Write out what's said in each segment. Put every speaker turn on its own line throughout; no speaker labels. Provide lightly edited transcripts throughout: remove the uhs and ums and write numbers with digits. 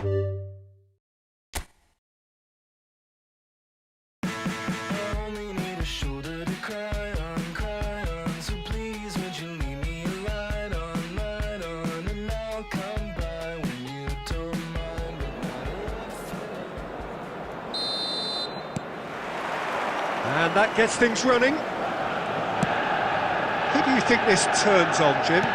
And that gets things running. Who do you think this turns on, Jim?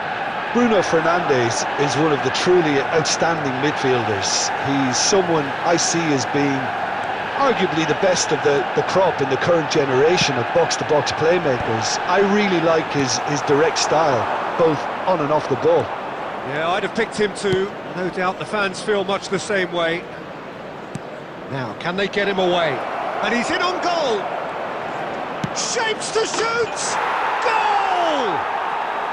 Bruno Fernandes is one of the truly outstanding midfielders. He's someone I see as being arguably the best of the crop in the current generation of box-to-box playmakers. I really like his direct style, both on and off the ball.
Yeah, I'd have picked him too. No doubt the fans feel much the same way. Now, can they get him away? And he's in on goal! Shapes to shoot! Goal!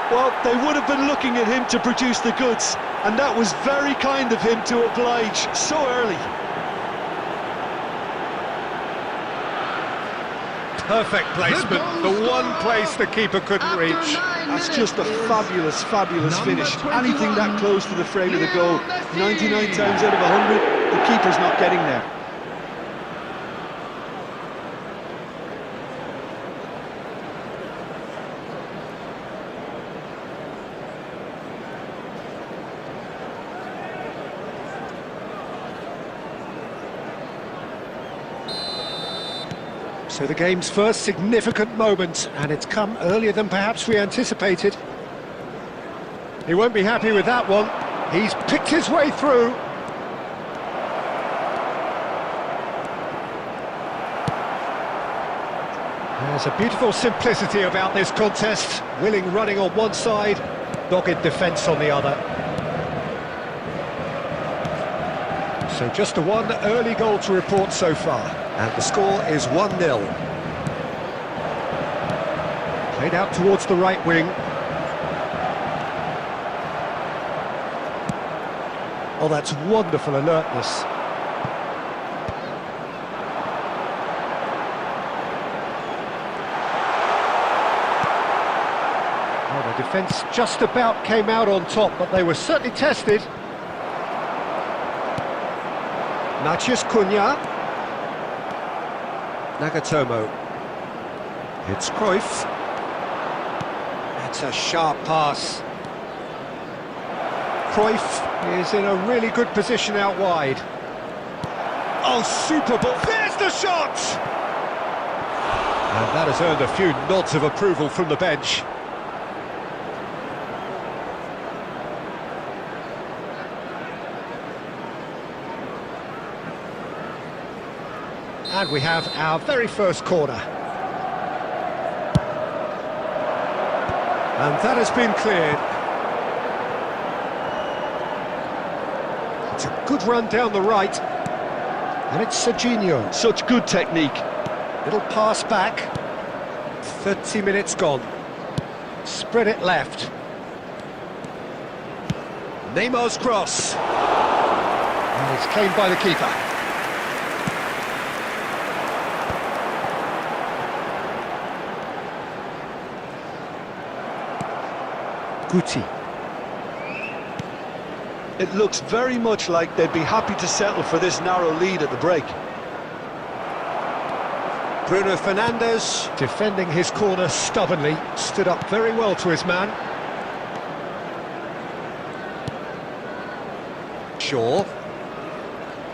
Well, they would have been looking at him to produce the goods, and that was very kind of him to oblige so early.
Perfect placement, the one place the keeper couldn't reach.
That's just a fabulous, fabulous finish. Anything that close to the frame of the goal, 99 times out of 100, the keeper's not getting there.
So the game's first significant moment, and it's come earlier than perhaps we anticipated. He won't be happy with that one. He's picked his way through. There's a beautiful simplicity about this contest. Willing running on one side, dogged defence on the other. So just a one early goal to report so far. And the score is 1-0. Played out towards the right wing. Oh, that's wonderful alertness. Oh, the defence just about came out on top, but they were certainly tested. Matheus Cunha. Nagatomo. It's Cruyff. That's a sharp pass. Cruyff is in a really good position out wide. Oh, super ball. There's the shot! And that has earned a few nods of approval from the bench. And we have our very first corner. And that has been cleared. It's a good run down the right. And it's Serginho.
Such good technique.
Little pass back. 30 minutes gone. Spread it left. Neymar's cross. And it's claimed by the keeper. Guti.
It looks very much like they'd be happy to settle for this narrow lead at the break.
Bruno Fernandes, defending his corner stubbornly, stood up very well to his man. Shaw.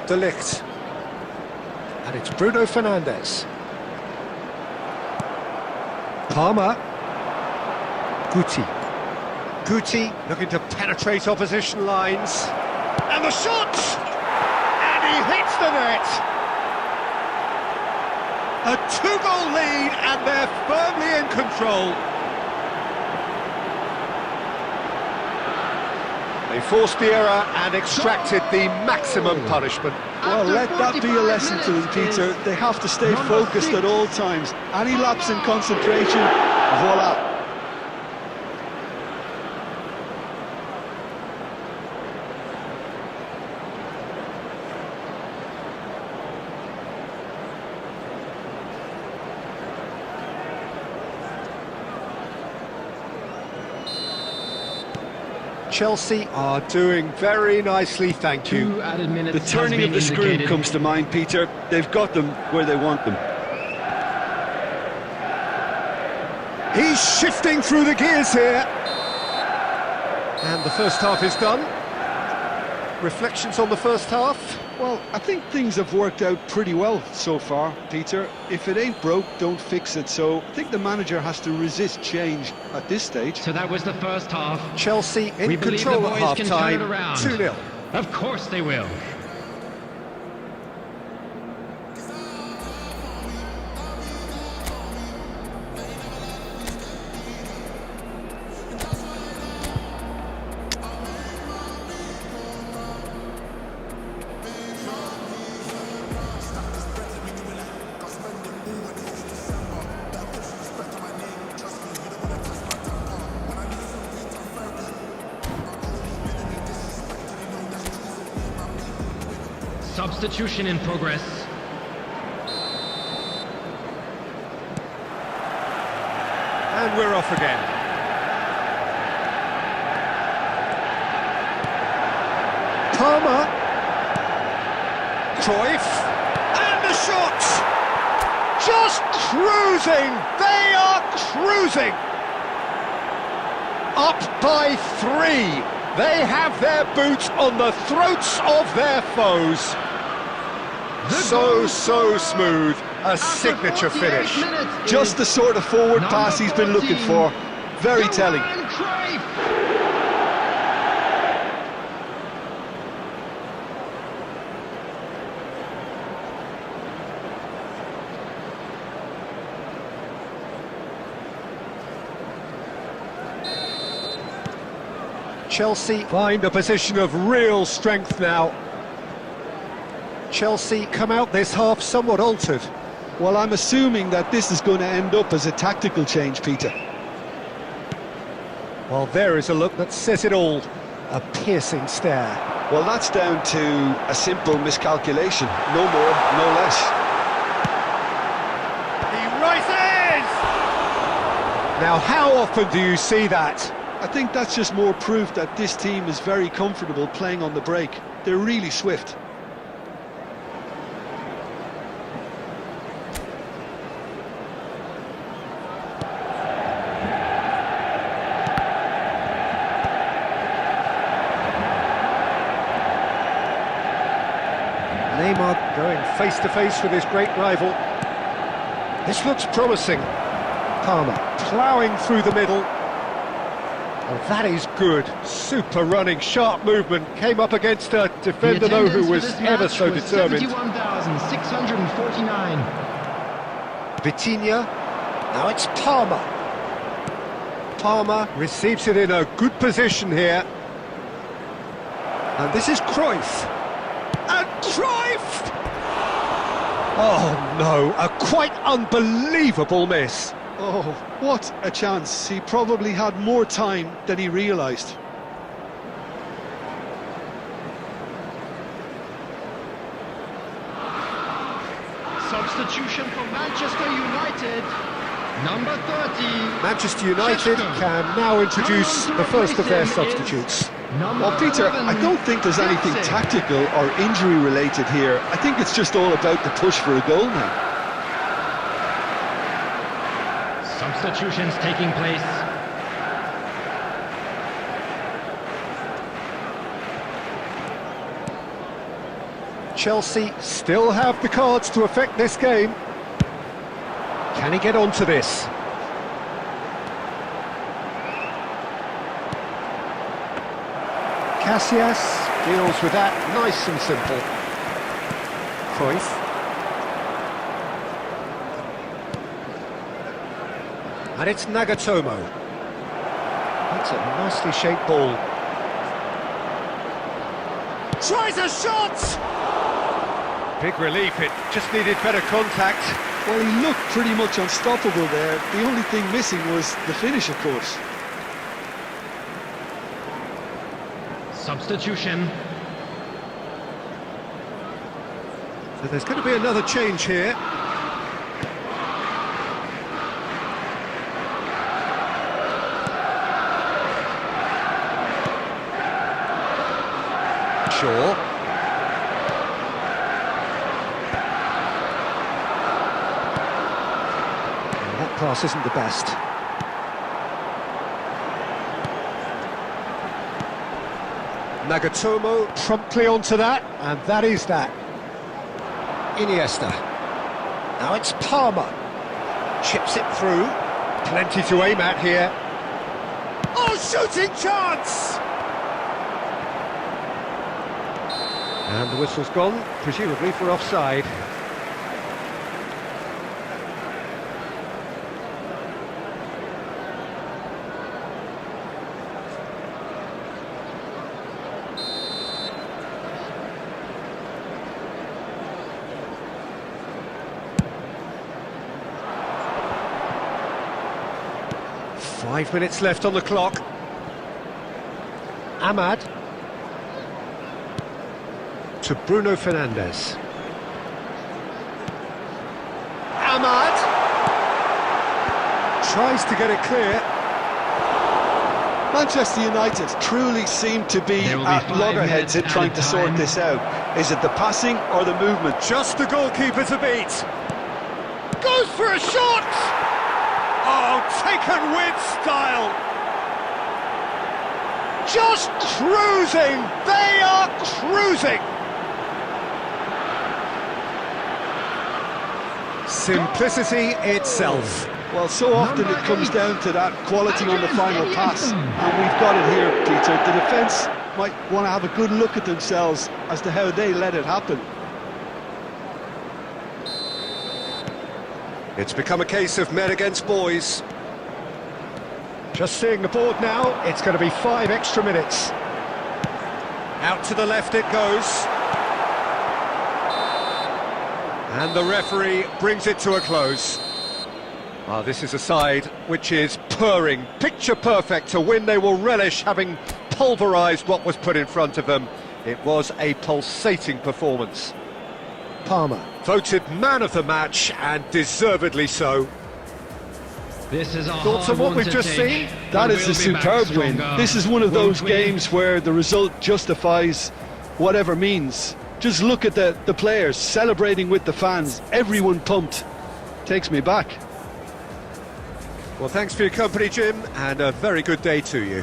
De Ligt. And it's Bruno Fernandes. Palmer. Guti. Guti looking to penetrate opposition lines. And the shot! And he hits the net! A two-goal lead, and they're firmly in control. They forced the error and extracted the maximum punishment.
Well, let that be a lesson to them, Peter. They have to stay focused at all times. Any lapse in concentration, voila.
Chelsea are doing very nicely, thank you.
2 added minutes.
The turning of the screw comes to mind, Peter. They've got them where they want them.
He's shifting through the gears here. And the first half is done. Reflections on the first half?
Well, I think things have worked out pretty well so far, Peter. If it ain't broke, don't fix it. So I think the manager has to resist change at this stage.
So that was the first half.
Chelsea in
We believe the
control at
boys can turn it
half-time,
around.
2-0.
Of course they will. Substitution in progress.
And we're off again. Palmer. Cruyff. And the shot! Just cruising! They are cruising! Up by 3. They have their boots on the throats of their foes. So smooth. A signature finish.
Just the sort of forward pass he's been looking for. Very telling.
Chelsea find a position of real strength now. Chelsea come out this half somewhat altered.
Well, I'm assuming that this is going to end up as a tactical change, Peter.
Well, there is a look that says it all. A piercing stare.
Well, that's down to a simple miscalculation. No more, no less.
He rises! Now, how often do you see that?
I think that's just more proof that this team is very comfortable playing on the break. They're really swift.
Neymar going face-to-face with his great rival. This looks promising. Palmer ploughing through the middle. Oh, that is good. Super running, sharp movement. Came up against a defender, though, who was ever so determined.
71,649.
Vitinha. Now it's Palmer. Palmer receives it in a good position here. And this is Cruyff. And Cruyff! Oh, no. A quite unbelievable miss.
Oh, what a chance. He probably had more time than he realised.
Substitution for Manchester United. Number 30.
Manchester United can now introduce the first of their substitutes.
Well, Peter, I don't think there's anything tactical or injury related here. I think it's just all about the push for a goal now.
Substitutions taking place.
Chelsea still have the cards to affect this game. Can he get onto this? Casillas deals with that nice and simple. Cruyff. And it's Nagatomo. That's a nicely shaped ball. Tries a shot! Big relief, it just needed better contact.
Well, he looked pretty much unstoppable there. The only thing missing was the finish, of course.
Substitution.
So there's going to be another change here. sure. That pass isn't the best. Nagatomo promptly onto that, and that is that. Iniesta. Now it's Palmer. Chips it through. Plenty to aim at here. Oh, shooting chance! And the whistle's gone, presumably for offside. Five minutes left on the clock. Ahmad. To Bruno Fernandes. Ahmad. Tries to get it clear.
Manchester United truly seem to be at loggerheads in trying to sort this out. Is it the passing or the movement?
Just the goalkeeper to beat. Goes for a shot! Oh, taken with style! Just cruising! They are cruising! Simplicity itself.
Well, so often it comes down to that quality on the final pass, and we've got it here, Peter. The defence might want to have a good look at themselves as to how they let it happen.
It's become a case of men against boys. Just seeing the board now, it's going to be 5 extra minutes. Out to the left it goes. And the referee brings it to a close. This is a side which is purring, picture perfect. To win they will relish having pulverised what was put in front of them. It was a pulsating performance. Palmer, voted man of the match, and deservedly so.
This is a
Thoughts on what we've just seen?
That is a superb win. This is one of those games where the result justifies whatever means. Just look at the players celebrating with the fans. Everyone pumped. Takes me back.
Well, thanks for your company, Jim, and a very good day to you.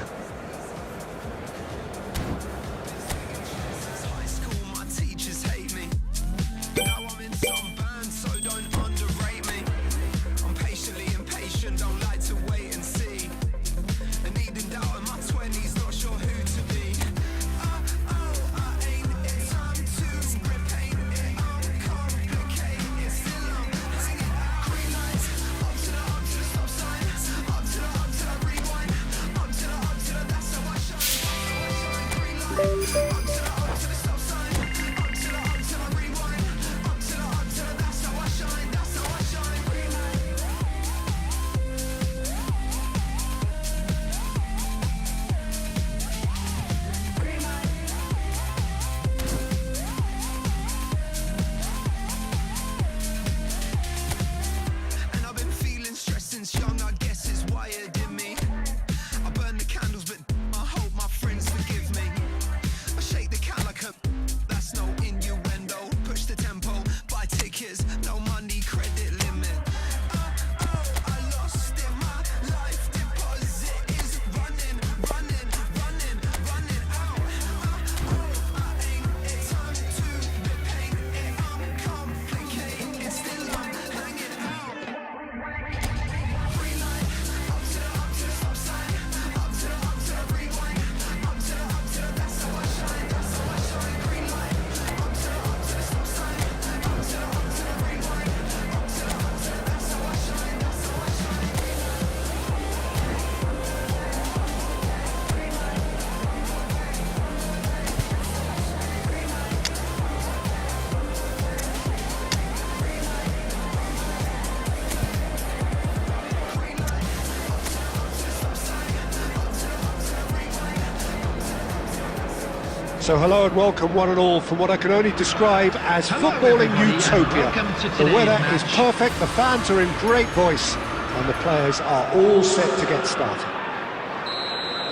So hello and welcome one and all from what I can only describe as footballing utopia. The weather is perfect, the fans are in great voice, and the players are all set to get started.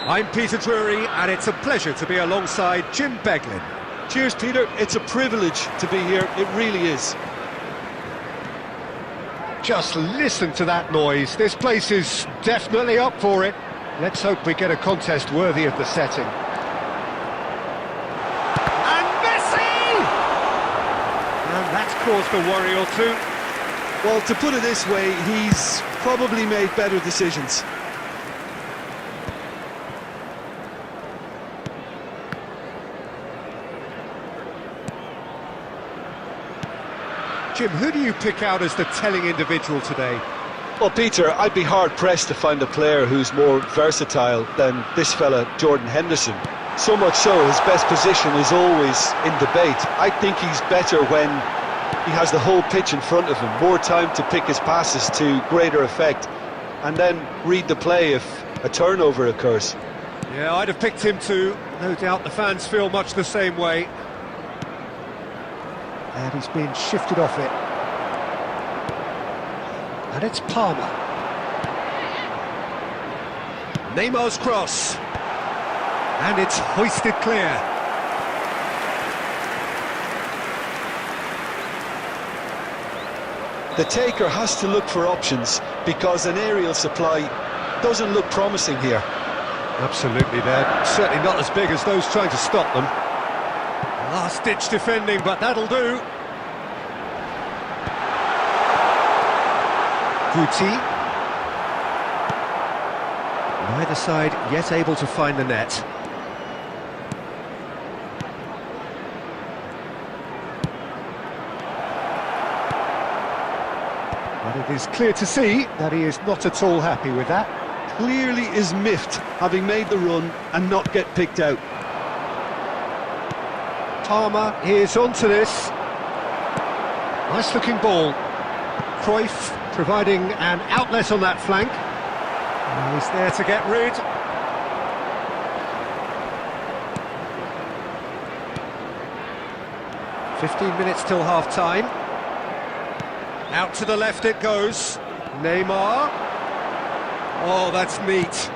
I'm Peter Drury, and it's a pleasure to be alongside Jim Beglin.
Cheers, Peter. It's a privilege to be here. It really is.
Just listen to that noise. This place is definitely up for it. Let's hope we get a contest worthy of the setting. And Messi! And that's caused a worry or two.
Well, to put it this way, he's probably made better decisions.
Jim, who do you pick out as the telling individual today?
Well, Peter, I'd be hard-pressed to find a player who's more versatile than this fella, Jordan Henderson. So much so, his best position is always in debate. I think he's better when he has the whole pitch in front of him, more time to pick his passes to greater effect, and then read the play if a turnover occurs.
Yeah, I'd have picked him too. No doubt the fans feel much the same way. And he's being shifted off it. And it's Palmer. Neymar's cross. And it's hoisted clear.
The taker has to look for options because an aerial supply doesn't look promising here.
Absolutely, they're certainly not as big as those trying to stop them. Last-ditch defending, but that'll do. Guti. Neither side yet able to find the net. But it is clear to see that he is not at all happy with that.
Clearly is miffed, having made the run and not get picked out.
Palmer is onto this. Nice looking ball. Cruyff providing an outlet on that flank. And he's there to get rid. "15 minutes till half-time. Out to the left it goes. Neymar. Oh, that's neat.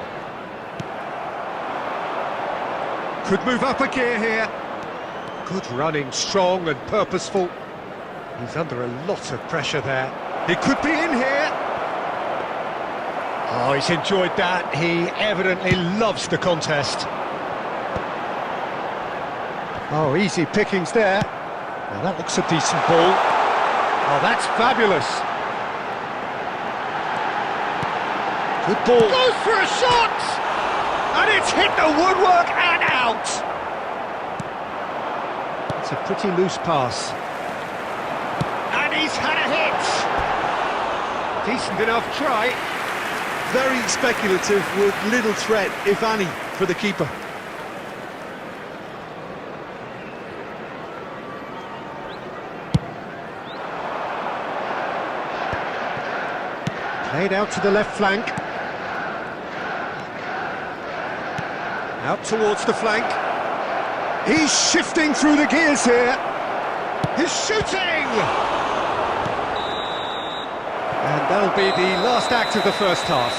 Could move up a gear here. Good running, strong and purposeful. He's under a lot of pressure there. He could be in here. Oh, he's enjoyed that. He evidently loves the contest. Oh, easy pickings there. Now that looks a decent ball. Oh, that's fabulous. Good ball. Goes for a shot! And it's hit the woodwork and out. It's a pretty loose pass. And he's had a hit. Decent enough try.
Very speculative with little threat, if any, for the keeper.
Played out to the left flank. Out towards the flank. He's shifting through the gears here. He's shooting! And that'll be the last act of the first half.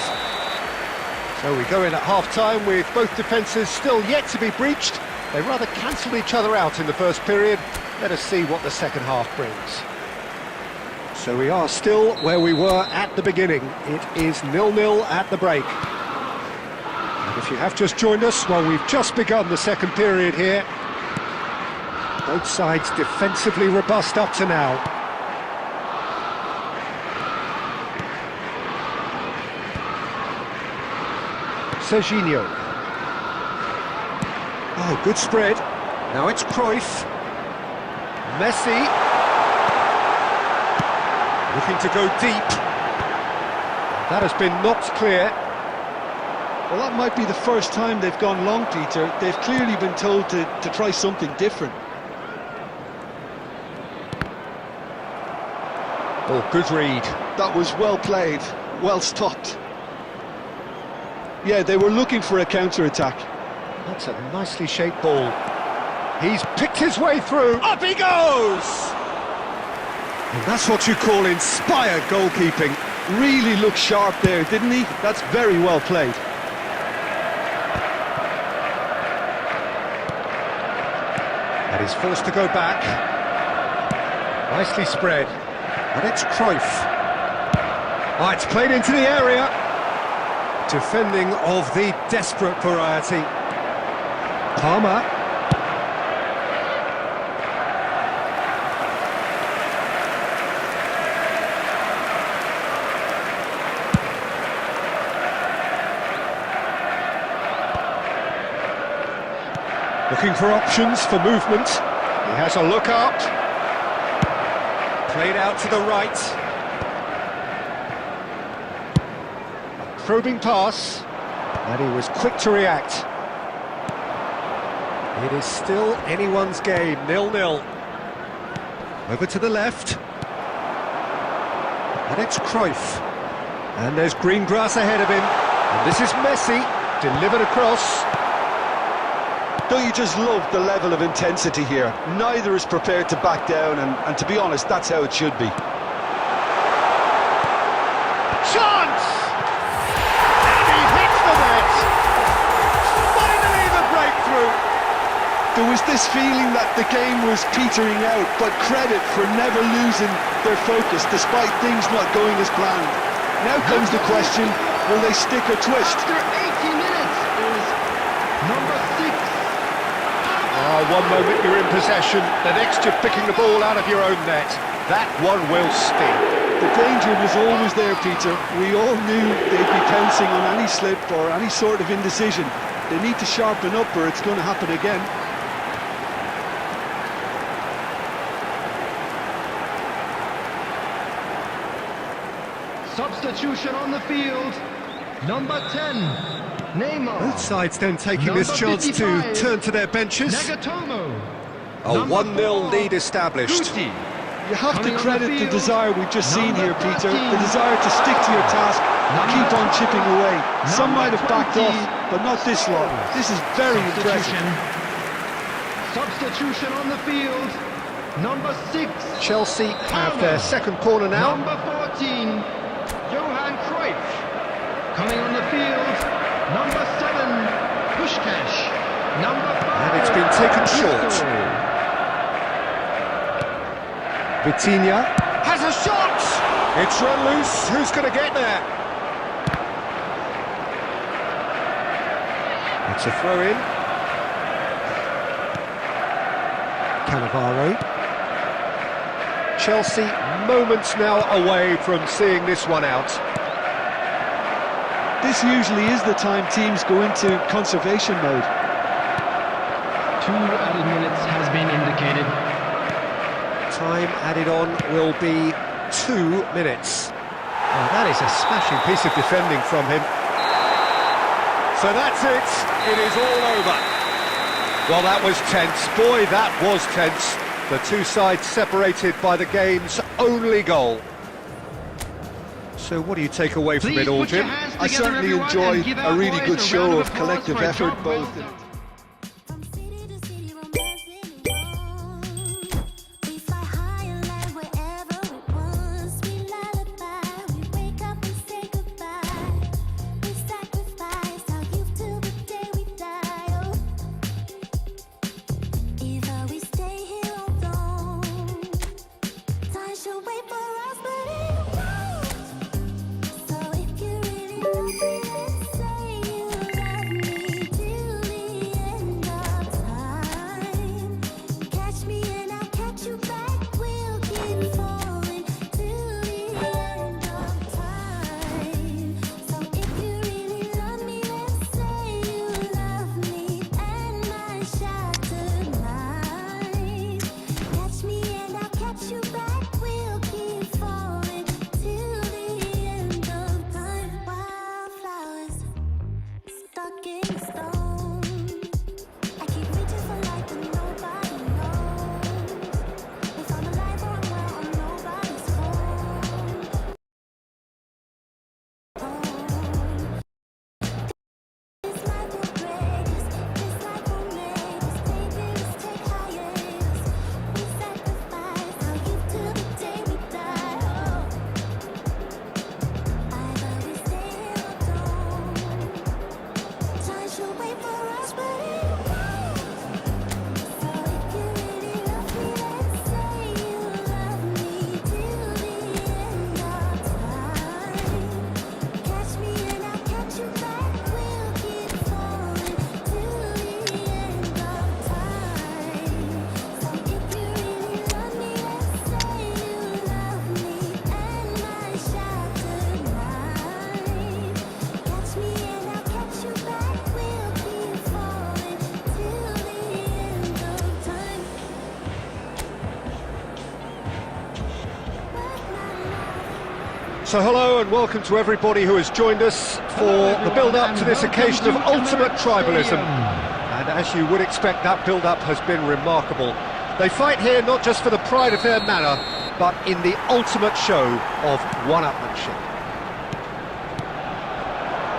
So we go in at half-time with both defences still yet to be breached. They rather cancelled each other out in the first period. Let us see what the second half brings. So we are still where we were at the beginning. It is 0-0 at the break. And if you have just joined us, well, we've just begun the second period here. Both sides defensively robust up to now. Serginho. Oh, good spread. Now it's Cruyff. Messi. Looking to go deep. That has been knocked clear.
Well, that might be the first time they've gone long, Peter. They've clearly been told to try something different.
Oh, good read.
That was well played, well stopped. Yeah, they were looking for a counter-attack.
That's a nicely shaped ball. He's picked his way through. Up he goes! And that's what you call inspired goalkeeping.
Really looked sharp there, didn't he? That's very well played.
And he's forced to go back. Nicely spread. And it's Cruyff. Oh, it's played into the area. Defending of the desperate variety. Palmer. Looking for options for movement. He has a look up. Played out to the right. A probing pass. And he was quick to react. It is still anyone's game, 0-0. Over to the left. And it's Cruyff. And there's green grass ahead of him. And this is Messi, delivered across.
Don't you just love the level of intensity here? Neither is prepared to back down, and to be honest, that's how it should be.
Chance! And he hits the net! Finally the breakthrough!
There was this feeling that the game was petering out, but credit for never losing their focus despite things not going as planned. Now comes the question, will they stick or twist?
After 80 minutes is number 6.
One moment you're in possession, the next you're picking the ball out of your own net. That one will sting.
The danger was always there, Peter. We all knew they'd be pouncing on any slip or any sort of indecision. They need to sharpen up or it's going to happen again.
Substitution on the field. Number 10. Neymar.
Both sides then taking
Number
this chance
55,
to turn to their benches.
Nagatomo.
A 1-0 lead established.
Guti.
You have
Coming
to
on
credit
the
the
field,
desire we've just seen
number
here, Peter.
13,
The desire to stick to your task and keep on chipping away. Some might have backed
20,
off, but not this lot. This is very impressive.
Substitution on the field. Number 6.
Chelsea have their second corner now.
Number 14. Johan Cruyff. Coming on the field. Number 7. Pushkash. Number 5.
And it's been taken short. Vitinha has a shot! It's run loose. Who's going to get there? It's a throw in. Cannavaro. Chelsea moments now away from seeing this one out.
This usually is the time teams go into conservation mode.
2 added minutes has been indicated.
Time added on will be 2 minutes. Oh, that is a smashing piece of defending from him. So that's it. It is all over. Well, that was tense. Boy, that was tense. The two sides separated by the game's only goal. So what do you take away from it all, Jim?
I certainly enjoy a really good show of collective effort, both.
From city to city, romancing alone. We fly high and land wherever it wants. We lullaby, we wake up and say goodbye. We sacrifice our youth till the day we die. Oh, either we stay here or don't. Time should wait for us, but it won't. So if you really love me, let's say you love me till the
So hello and welcome to everybody who has joined us for the build-up to this occasion of ultimate tribalism. And as you would expect, that build-up has been remarkable. They fight here not just for the pride of their manor, but in the ultimate show of one-upmanship.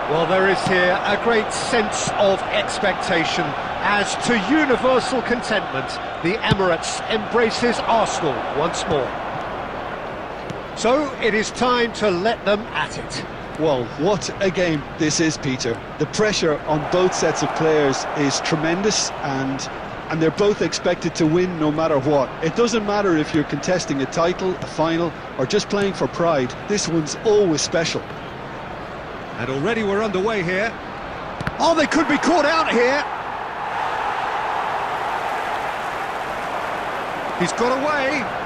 Well, there is here a great sense of expectation as, to universal contentment, the Emirates embraces Arsenal once more. So it is time to let them at it.
Well, what a game this is, Peter. The pressure on both sets of players is tremendous, and they're both expected to win no matter what. It doesn't matter if you're contesting a title, a final, or just playing for pride. This one's always special.
And already we're underway here. Oh, they could be caught out here. He's got away.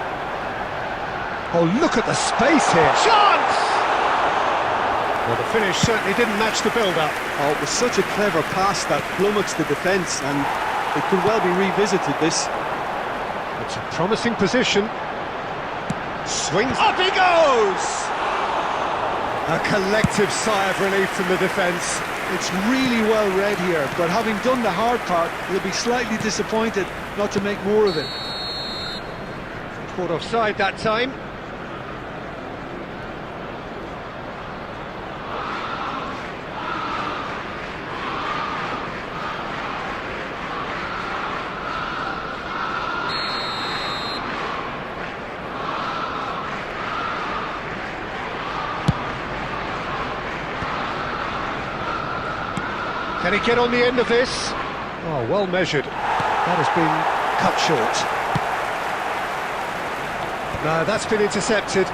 Oh, look at the space here. Chance! Well, the finish certainly didn't match the build-up.
Oh, it was such a clever pass that flummoxed the defence, and it could well be revisited, this.
It's a promising position. Swings. Up he goes! A collective sigh of relief from the defence.
It's really well read here, but having done the hard part, he'll be slightly disappointed not to make more of it.
Caught offside that time. Can he get on the end of this? Oh, well measured. That has been cut short. No, that's been intercepted.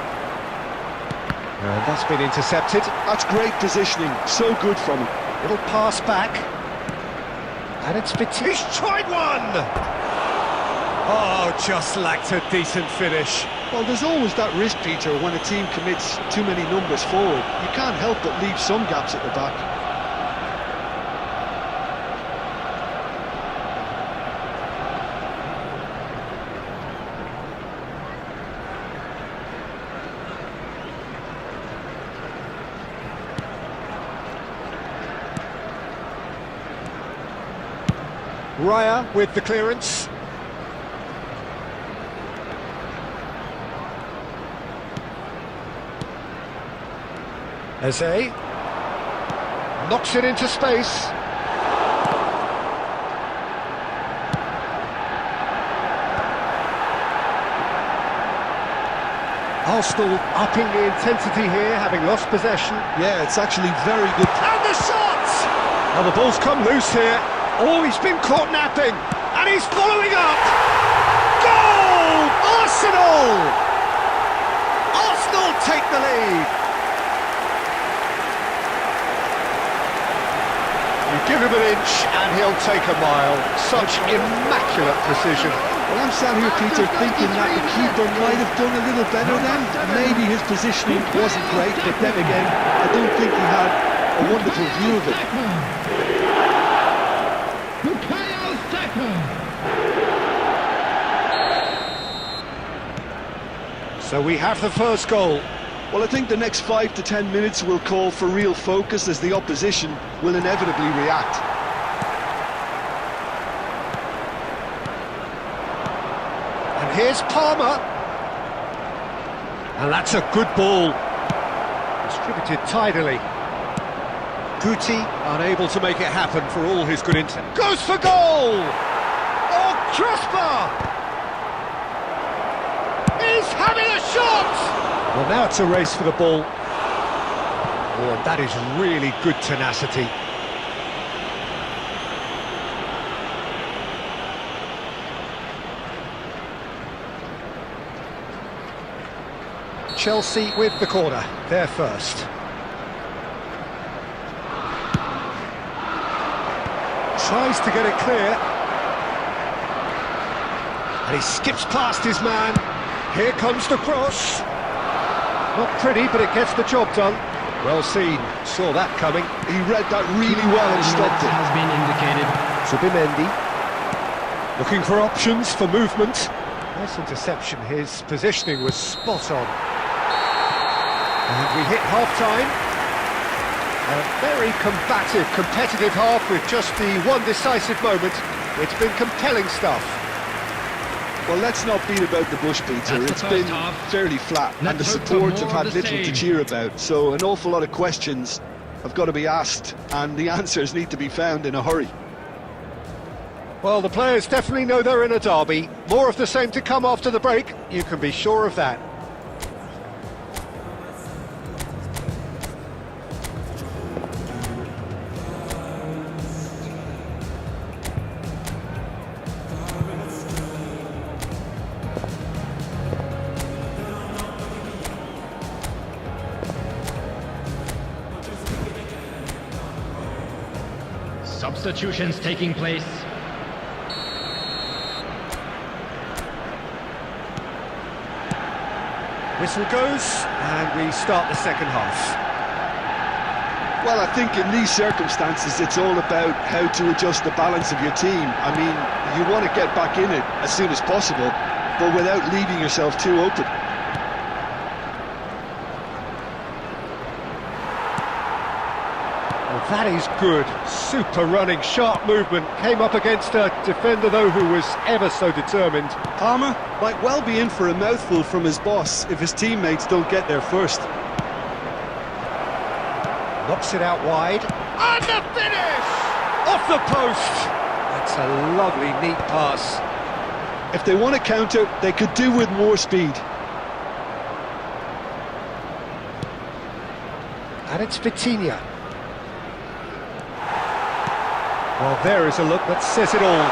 And that's been intercepted.
That's great positioning, so good from him.
Little pass back. And it's He's tried one! Oh, just lacked a decent finish.
Well, there's always that risk, Peter, when a team commits too many numbers forward. You can't help but leave some gaps at the back.
Raya with the clearance. Eze knocks it into space. Arsenal upping the intensity here, having lost possession.
Yeah, it's actually very good.
And the shot! Well, the ball's come loose here. Oh, he's been caught napping, and he's following up! Goal! Arsenal! Arsenal take the lead! You give him an inch, and he'll take a mile. Such immaculate precision.
Well, I'm sat here, Peter, thinking that the keeper might have done a little better then. Maybe his positioning wasn't great, but then again, I don't think he had a wonderful view of it.
So we have the first goal.
Well, I think the next 5 to 10 minutes will call for real focus, as the opposition will inevitably react.
And here's Palmer. And that's a good ball. Distributed tidily. Guti unable to make it happen for all his good intent. Goes for goal! Oh, crossbar! He's having a shot! Well, now it's a race for the ball. Oh, and that is really good tenacity. Chelsea with the corner, they're first. Tries to get it clear. And he skips past his man. Here comes the cross. Not pretty, but it gets the job done. Well seen, saw that coming.
He read that really well and stopped it.
Has been indicated.
Subimendi looking for options for movement. Nice interception, his positioning was spot on. And we hit half-time. A very combative, competitive half with just the one decisive moment. It's been compelling stuff.
Well, let's not beat about the bush, Peter.
That's
It's
the
been
first half.
fairly flat, and the
Let's hope for
supports have
more
had
of the
little to
same.
cheer about. So an awful lot of questions have got to be asked, and the answers need to be found in a hurry.
Well, the players definitely know they're in a derby. More of the same to come after the break, you can be sure of that.
Substitutions taking place.
Whistle goes, and we start the second half.
Well, I think in these circumstances, it's all about how to adjust the balance of your team. I mean, you want to get back in it as soon as possible, but without leaving yourself too open.
Well, that is good. Super running, sharp movement. Came up against a defender, though, who was ever so determined.
Palmer might well be in for a mouthful from his boss if his teammates don't get there first.
Knocks it out wide. And the finish! Off the post! That's a lovely, neat pass.
If they want to counter, they could do with more speed.
And it's Vitinha. Well, there is a look that says it all.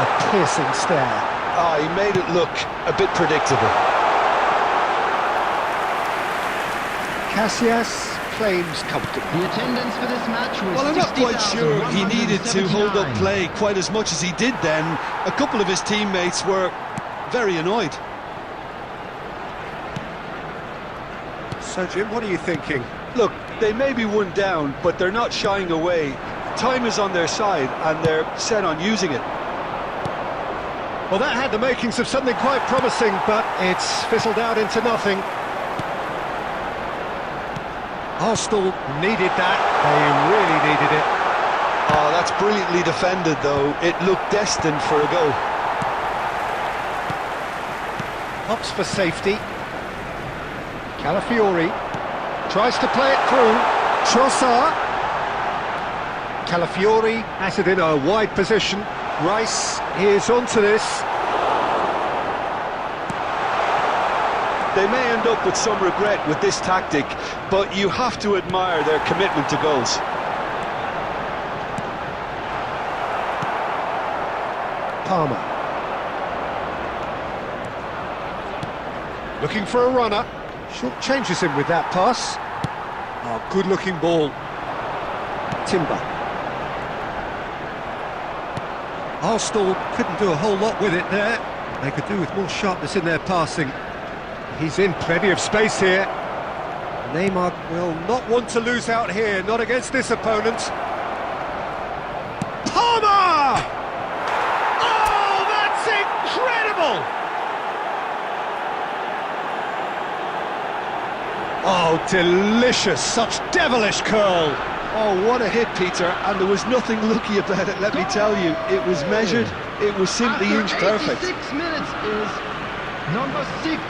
A piercing stare.
Ah, he made it look a bit predictable.
Casillas claims comfortably.
The attendance for this match was
Well, I'm not quite sure he needed to hold up
60,179.
play quite as much as he did then. A couple of his teammates were very annoyed.
So, Jim, what are you thinking?
Look, they may be one down, but they're not shying away. Time is on their side, and they're set on using it.
Well, that had the makings of something quite promising, but it's fizzled out into nothing. Arsenal needed that. They really needed it.
Oh, that's brilliantly defended, though. It looked destined for a goal.
Opts for safety. Calafiori tries to play it through. Trossard. Calafiori has it in a wide position. Rice is onto this.
They may end up with some regret with this tactic, but you have to admire their commitment to goals.
Palmer. Looking for a runner. Short changes him with that pass. Oh, good-looking ball. Timber. Arsenal couldn't do a whole lot with it there. They could do with more sharpness in their passing. He's in plenty of space here. Neymar will not want to lose out here, not against this opponent. Palmer! Oh, that's incredible! Oh, delicious, such devilish curl.
Oh, what a hit, Peter, and there was nothing lucky about it, let me tell you. It was measured, it was simply
After
inch perfect.
86 minutes is number 6.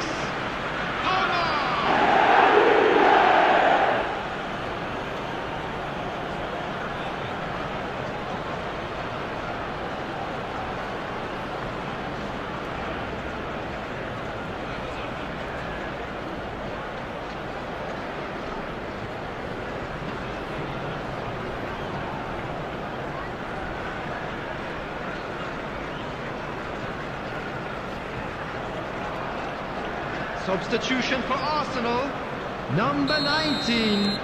Substitution for Arsenal, number 19.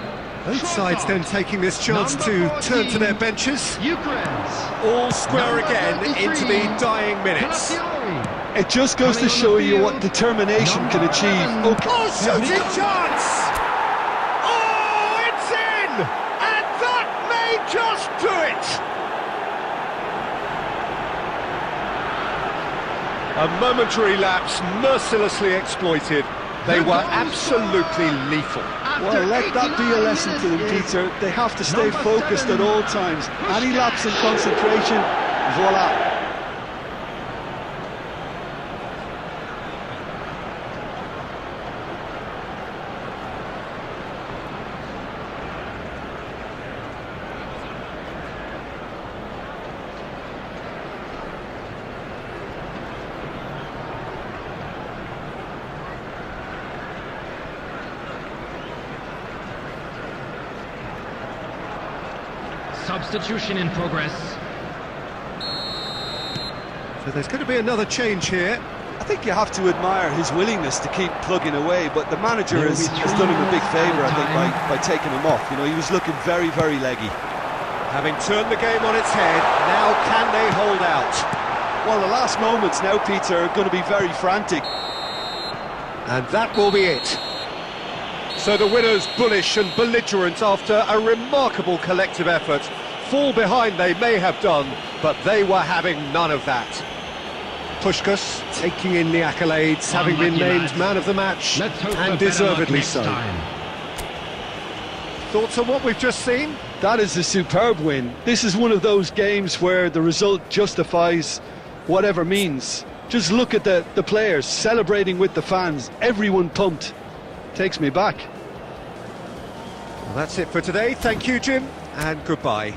Both sides then taking this chance to turn to their benches.
Ukraine's
All square
number
again
33,
into the dying minutes.
Calafiori.
It just goes to
Coming on
show
the
you what
field,
determination can
number
achieve.
11.
Okay.
Oh, shooting chance! Oh, it's in! And that may just do it! A momentary lapse, mercilessly exploited. They were absolutely lethal.
Well, let that be a lesson to them, Peter. They have to stay focused at all times. Any lapse in concentration, voila.
Substitution in progress.
So there's going to be another change here.
I think you have to admire his willingness to keep plugging away, but the manager has done him a big favour, I think, by taking him off. You know, he was looking very, very leggy.
Having turned the game on its head, now can they hold out?
Well, the last moments now, Peter, are going to be very frantic.
And that will be it. So the winners, bullish and belligerent after a remarkable collective effort. Fall behind they may have done, but they were having none of that. Puskás taking in the accolades, having been named man of the match, and deservedly so. Thoughts on what we've just seen?
That is a superb win. This is one of those games where the result justifies whatever means. Just look at the players celebrating with the fans, everyone pumped. Takes me back.
Well, that's it for today. Thank you, Jim, and goodbye.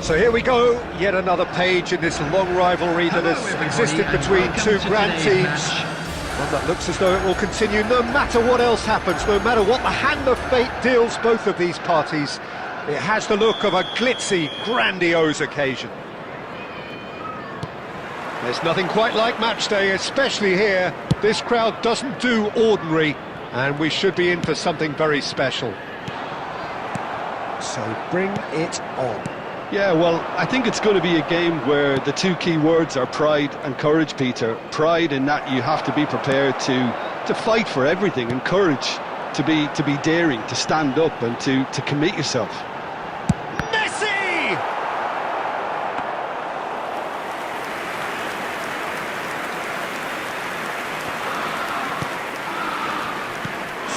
So here we go, yet another page in this long rivalry that has existed between two grand teams. One that looks as though it will continue no matter what else happens, no matter what the hand of fate deals both of these parties. It has the look of a glitzy, grandiose occasion. There's nothing quite like match day, especially here. This crowd doesn't do ordinary, and we should be in for something very special. So bring it on.
Yeah, well, I think it's going to be a game where the two key words are pride and courage, Peter. Pride in that you have to be prepared to fight for everything, and courage to be daring, to stand up and to commit yourself.
Messi!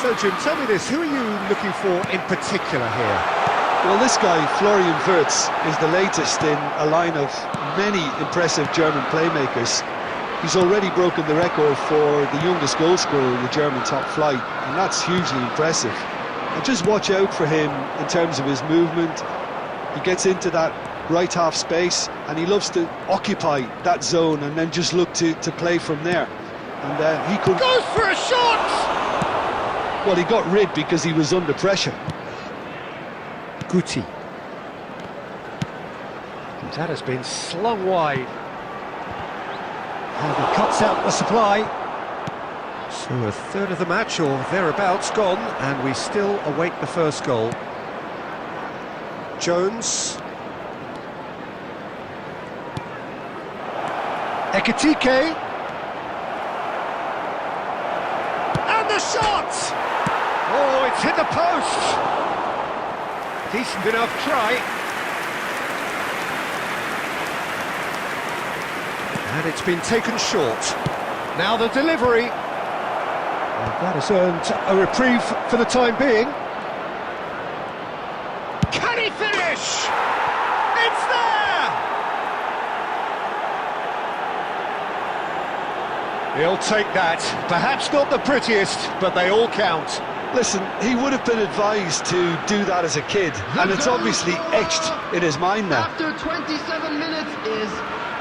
So, Jim, tell me this, who are you looking for in particular here?
Well, this guy, Florian Wirtz, is the latest in a line of many impressive German playmakers. He's already broken the record for the youngest goal scorer in the German top flight, and that's hugely impressive. And just watch out for him in terms of his movement. He gets into that right half space and he loves to occupy that zone and then just look to play from there. And he could...
Goes for a shot!
Well, he got rid because he was under pressure.
Guti. That has been slung wide. And he cuts out the supply. So a third of the match or thereabouts gone, and we still await the first goal. Jones. Ekitike. And the shot! Oh, it's hit the post! Decent enough try. And it's been taken short. Now the delivery. And that has earned a reprieve for the time being. Can he finish? It's there! He'll take that. Perhaps not the prettiest, but they all count.
Listen, he would have been advised to do that as a kid, and it's obviously etched in his mind now.
After 27 minutes is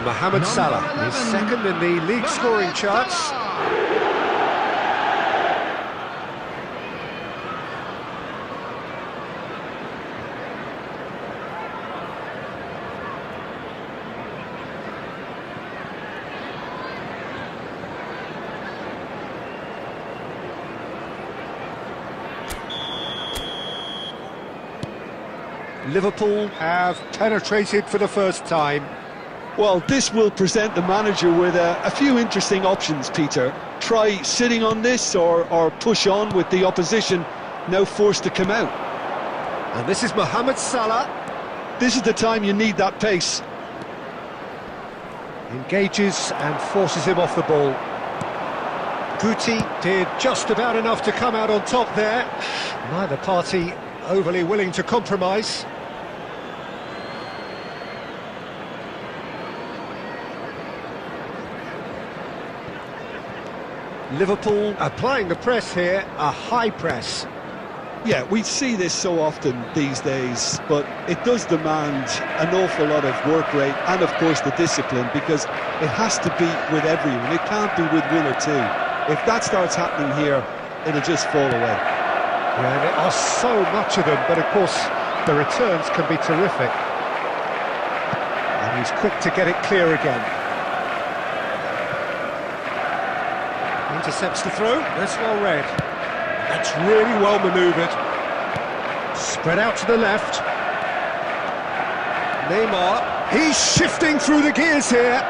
Mohamed Salah is second in the league scoring charts. Liverpool have penetrated for the first time.
Well, this will present the manager with a few interesting options, Peter. Try sitting on this or push on with the opposition now forced to come out.
And this is Mohamed Salah.
This is the time you need that pace.
Engages and forces him off the ball. Guti did just about enough to come out on top there. Neither party overly willing to compromise. Liverpool applying the press here, a high press.
Yeah, we see this so often these days, but it does demand an awful lot of work rate and, of course, the discipline, because it has to be with everyone. It can't be with one or two. If that starts happening here, it'll just fall away.
Yeah, there are so much of them, but of course, the returns can be terrific. And he's quick to get it clear again. Intercepts the throw, that's well read. That's really well manoeuvred. Spread out to the left. Neymar, he's shifting through the gears here.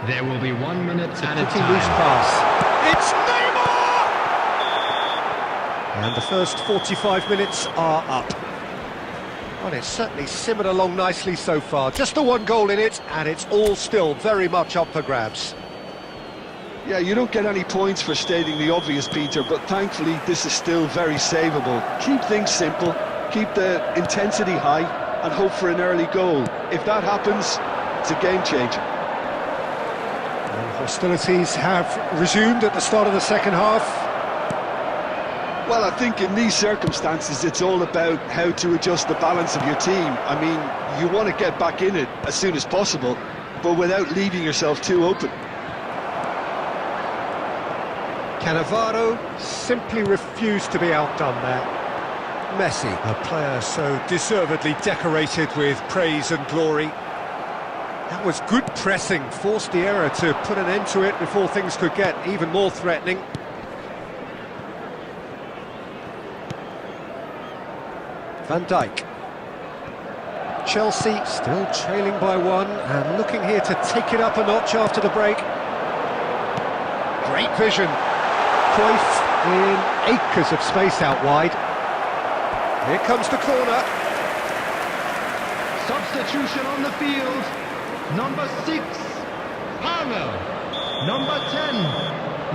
There will be 1 minute at a
Pretty
time.
loose pass. It's Neymar! And the first 45 minutes are up. Well, it's certainly simmered along nicely so far. Just the one goal in it, and it's all still very much up for grabs.
Yeah, you don't get any points for stating the obvious, Peter, but thankfully this is still very savable. Keep things simple, keep the intensity high, and hope for an early goal. If that happens, it's a game changer.
And hostilities have resumed at the start of the second half.
Well, I think in these circumstances it's all about how to adjust the balance of your team. I mean, you want to get back in it as soon as possible, but without leaving yourself too open.
Cannavaro simply refused to be outdone there. Messi, a player so deservedly decorated with praise and glory. That was good pressing, forced the error to put an end to it before things could get even more threatening. Van Dijk. Chelsea still trailing by one and looking here to take it up a notch after the break. Great vision. Cruyff in acres of space out wide. Here comes the corner.
Substitution on the field. Number 6, Pavel. Number 10,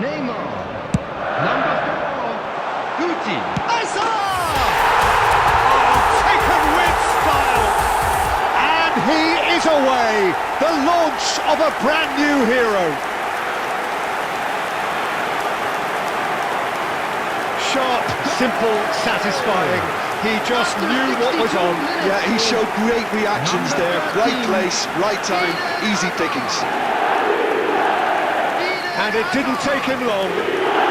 Neymar. Number 4, Guti.
Hazard! is away! The launch of a brand new hero. Sharp, simple, satisfying. He just knew what was on.
Yeah, he showed great reactions there. Right place, right time, easy pickings.
And it didn't take him long.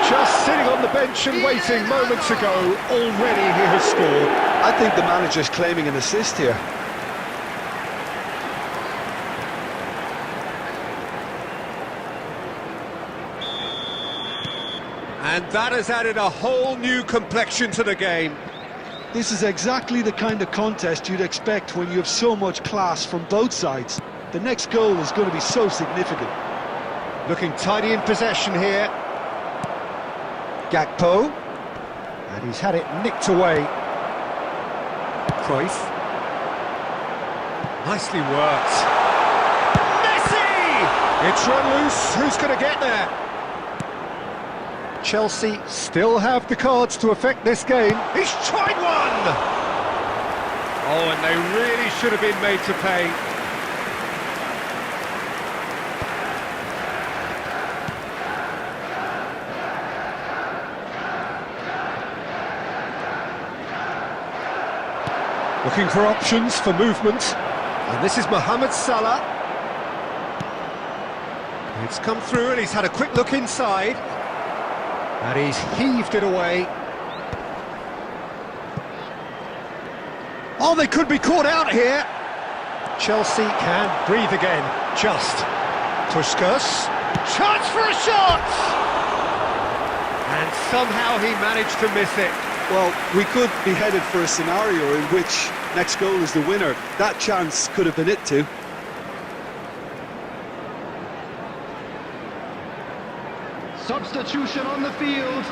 Just sitting on the bench and waiting moments ago, already he has scored.
I think the manager's claiming an assist here.
And that has added a whole new complexion to the game.
This is exactly the kind of contest you'd expect when you have so much class from both sides. The next goal is going to be so significant.
Looking tidy in possession here. Gakpo. And he's had it nicked away. Cruyff. Nicely worked. Messi! It's run loose. Who's going to get there? Chelsea still have the cards to affect this game. He's tried one! Oh, and they really should have been made to pay. Looking for options for movement. And this is Mohamed Salah. It's come through and he's had a quick look inside. And he's heaved it away. Oh, they could be caught out here. Chelsea can breathe again. Just. Puskas. Chance for a shot! And somehow he managed to miss it.
Well, we could be headed for a scenario in which next goal is the winner. That chance could have been it too.
Substitution on the field.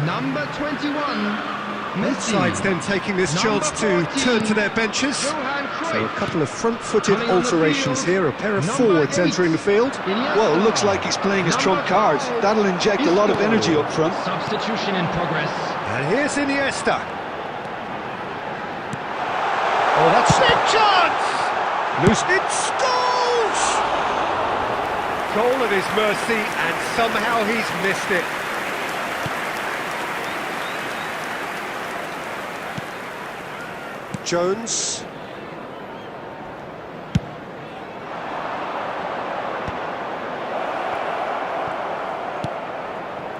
Number 21.
Both sides then taking this chance to turn to their benches. So a couple of front-footed alterations here, a pair of forwards entering the field.
Well, it looks like he's playing his trump card. That'll inject a lot of energy up front.
Substitution in progress.
And here's Iniesta. Oh, that's a chance! Loose, it scores! Goal at his mercy, and somehow he's missed it. Jones.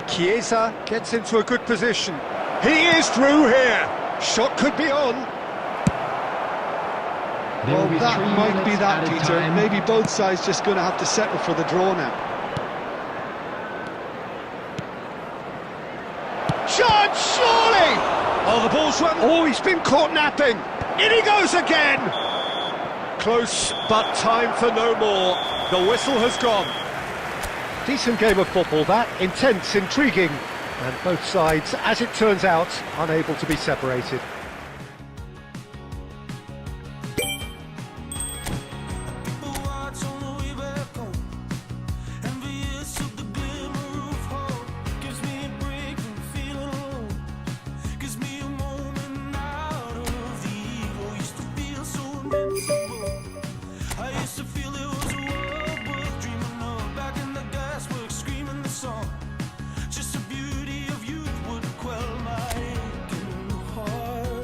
Chiesa gets into a good position. He is through here. Shot could be on.
Well, that might be that, Peter. Maybe both sides just going to have to settle for the draw now.
Chance, surely! Oh, the ball's run. Oh, he's been caught napping. In he goes again. Close, but time for no more. The whistle has gone. Decent game of football, that. Intense, intriguing. And both sides, as it turns out, unable to be separated.
Just the beauty of youth would quell my aching heart.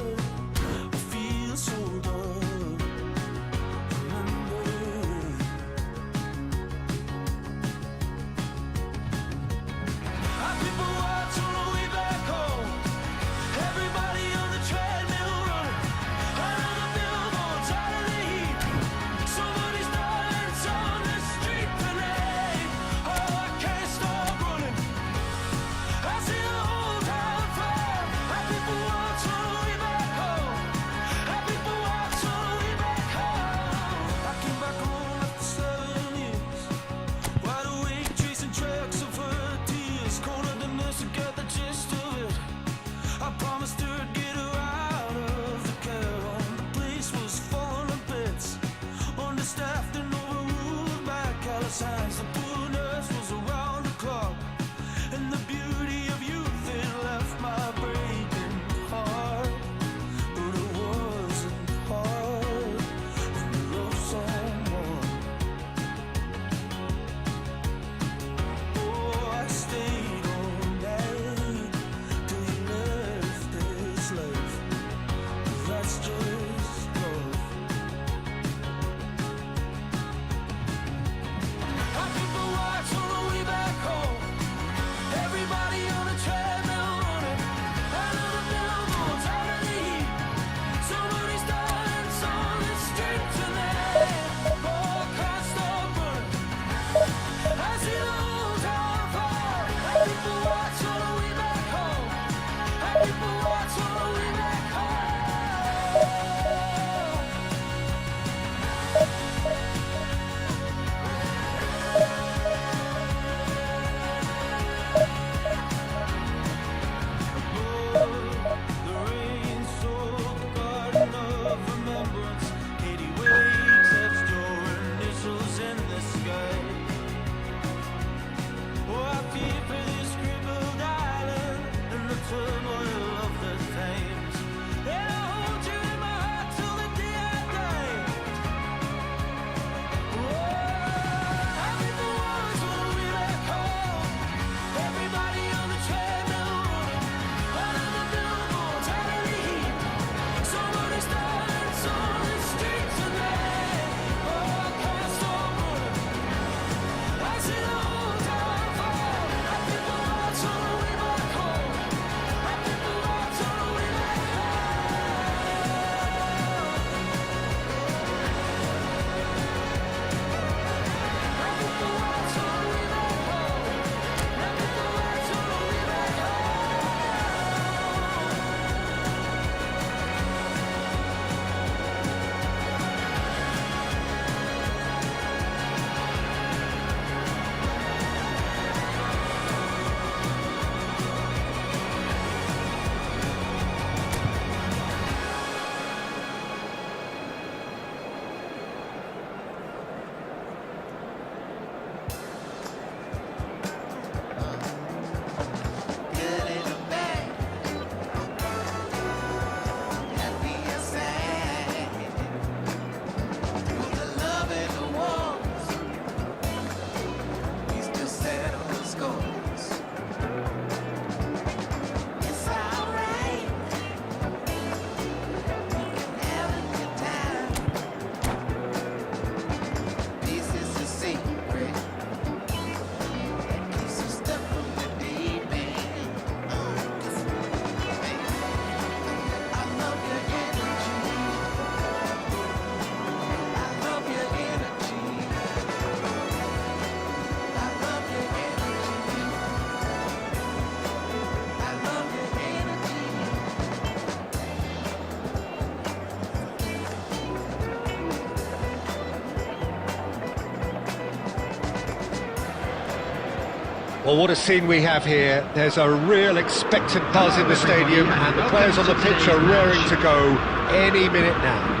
Well, what a scene we have here. There's a real expectant buzz in the stadium, and the players on the pitch are raring to go any minute now.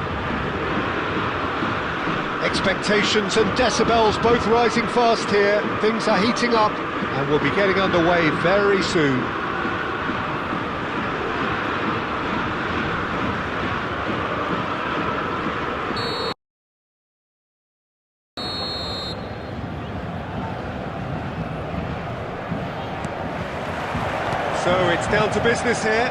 Expectations and decibels both rising fast here. Things are heating up, and we'll be getting underway very soon. So it's down to business here.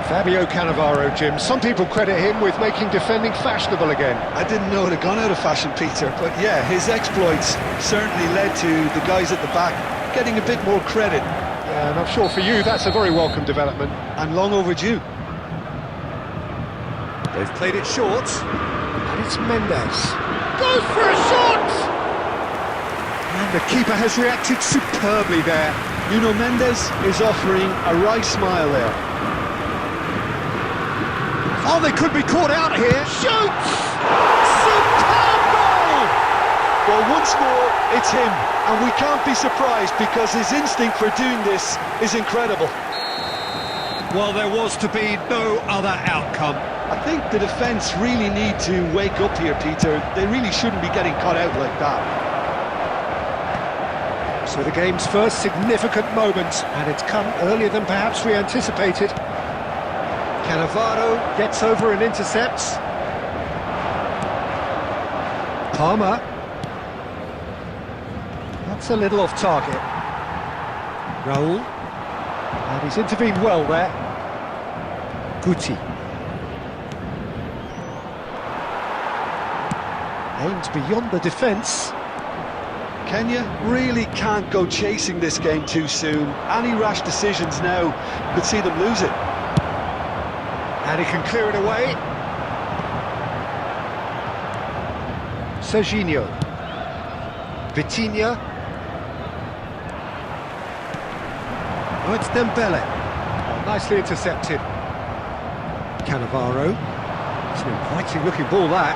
Fabio Cannavaro, Jim. Some people credit him with making defending fashionable again.
I didn't know it had gone out of fashion, Peter, but yeah, his exploits certainly led to the guys at the back getting a bit more credit.
Yeah, and I'm sure for you that's a very welcome development.
And long overdue.
They've played it short, and it's Mendes. Goes for a shot! And the keeper has reacted superbly there.
Nuno Mendes is offering a wry smile there.
Oh, they could be caught out here. Shoots! Superb goal!
Well, once more, it's him. And we can't be surprised because his instinct for doing this is incredible.
Well, there was to be no other outcome.
I think the defence really need to wake up here, Peter. They really shouldn't be getting caught out like that.
So the game's first significant moment, and it's come earlier than perhaps we anticipated. Cannavaro gets over and intercepts. Palmer. That's a little off target. Raul. And he's intervened well there. Guti. Aimed beyond the defence.
Kenya really can't go chasing this game too soon. Any rash decisions now could see them lose it.
And he can clear it away. Serginho. Vitinha. Oh, it's Dembele. Oh, nicely intercepted. Cannavaro. It's an inviting looking ball, that.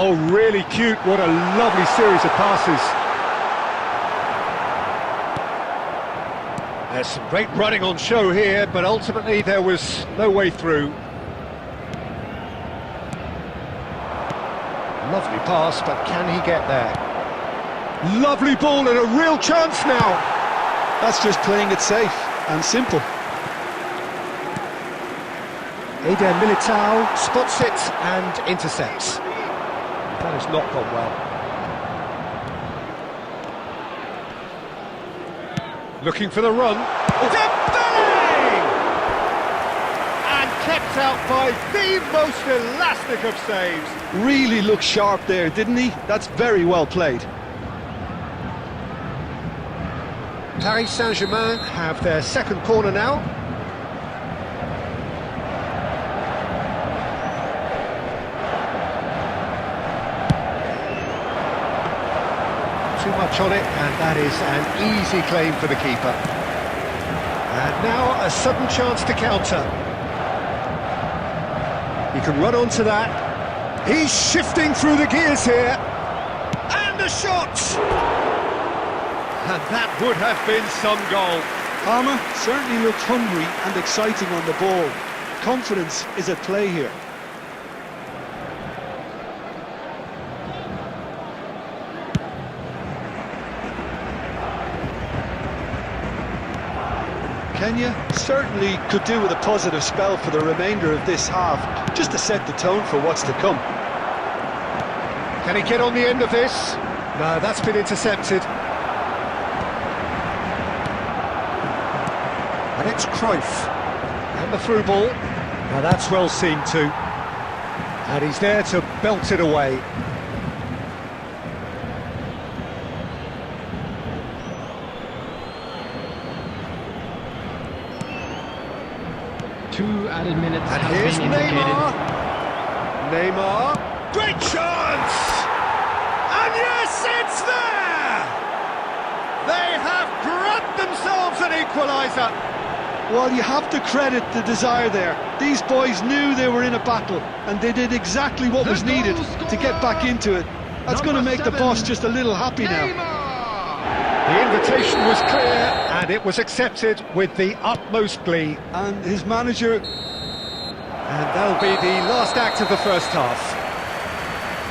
Oh, really cute. What a lovely series of passes. There's some great running on show here, but ultimately there was no way through. Lovely pass, but can he get there? Lovely ball and a real chance now.
That's just playing it safe and simple.
Eder Militao spots it and intercepts. That has not gone well. Looking for the run. Dembele! And kept out by the most elastic of saves.
Really looked sharp there, didn't he? That's very well played.
Paris Saint-Germain have their second corner now. Too much on it, and that is an easy claim for the keeper. And now a sudden chance to counter. He can run onto that. He's shifting through the gears here. And a shot! And that would have been some goal.
Palmer certainly looked hungry and exciting on the ball. Confidence is at play here. Kenya certainly could do with a positive spell for the remainder of this half, just to set the tone for what's to come.
Can he get on the end of this? No, that's been intercepted. And it's Cruyff. And the through ball. Now that's well seen too. And he's there to belt it away.
Two added minutes
And
have
here's
been indicated.
Neymar. Great chance! And yes, it's there! They have grabbed themselves an equaliser.
Well, you have to credit the desire there. These boys knew they were in a battle, and they did exactly what was needed to get back into it. That's going to make the boss just a little happy now.
The invitation was clear, and it was accepted with the utmost glee.
And his manager...
And that'll be the last act of the first half.